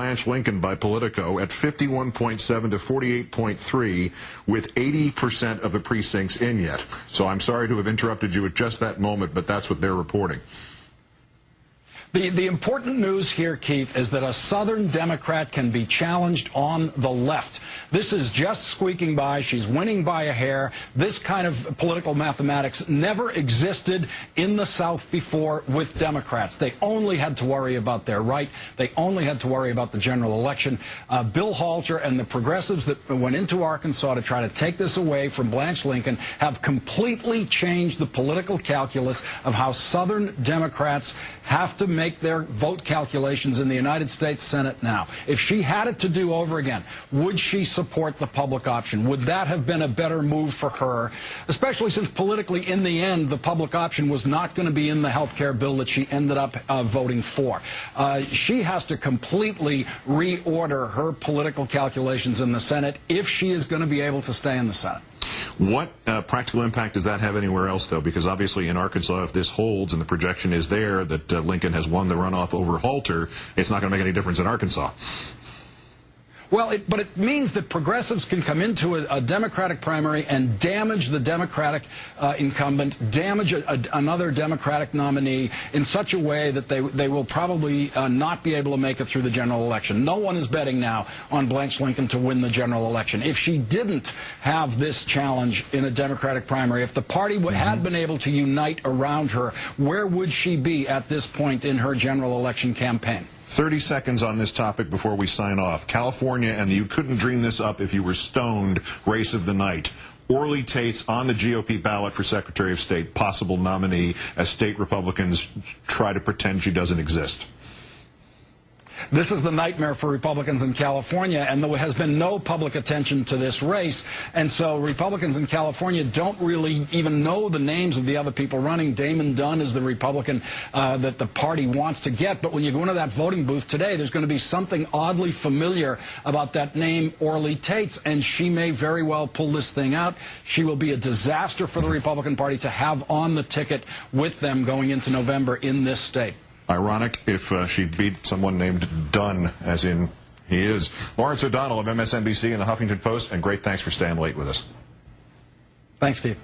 Blanch Lincoln by Politico at 51.7 to 48.3 with 80% of the precincts in yet. So I'm sorry to have interrupted you at just that moment, but that's what they're reporting. The important news here, Keith, is that a Southern Democrat can be challenged on the left. This is just squeaking by. She's winning by a hair. This kind of political mathematics never existed in the South before with Democrats. They only had to worry about their right. They only had to worry about the general election. Bill Halter and the Progressives that went into Arkansas to try to take this away from Blanch Lincoln have completely changed the political calculus of how Southern Democrats have to make their vote calculations in the United States Senate now. If she had it to do over again, would she support the public option? Would that have been a better move for her, especially since politically, in the end, the public option was not going to be in the health care bill that she ended up voting for? She has to completely reorder her political calculations in the Senate if she is going to be able to stay in the Senate. What practical impact does that have anywhere else, though? Because obviously in Arkansas, if this holds and the projection is there that Lincoln has won the runoff over Halter, it's not going to make any difference in Arkansas. Well, but it means that progressives can come into a Democratic primary and damage the Democratic incumbent, damage another Democratic nominee in such a way that they will probably not be able to make it through the general election. No one is betting now on Blanch Lincoln to win the general election. If she didn't have this challenge in a Democratic primary, if the party had been able to unite around her, where would she be at this point in her general election campaign? 30 seconds on this topic before we sign off. California, and you couldn't dream this up if you were stoned, race of the night. Orly Tate's on the GOP ballot for Secretary of State, possible nominee, as state Republicans try to pretend she doesn't exist. This is the nightmare for Republicans in California, and there has been no public attention to this race. And so Republicans in California don't really even know the names of the other people running. Damon Dunn is the Republican that the party wants to get. But when you go into that voting booth today, there's going to be something oddly familiar about that name, Orly Tate's, and she may very well pull this thing out. She will be a disaster for the Republican Party to have on the ticket with them going into November in this state. Ironic if she beat someone named Dunn, as in he is. Lawrence O'Donnell of MSNBC and the Huffington Post, and great thanks for staying late with us. Thanks, Keith.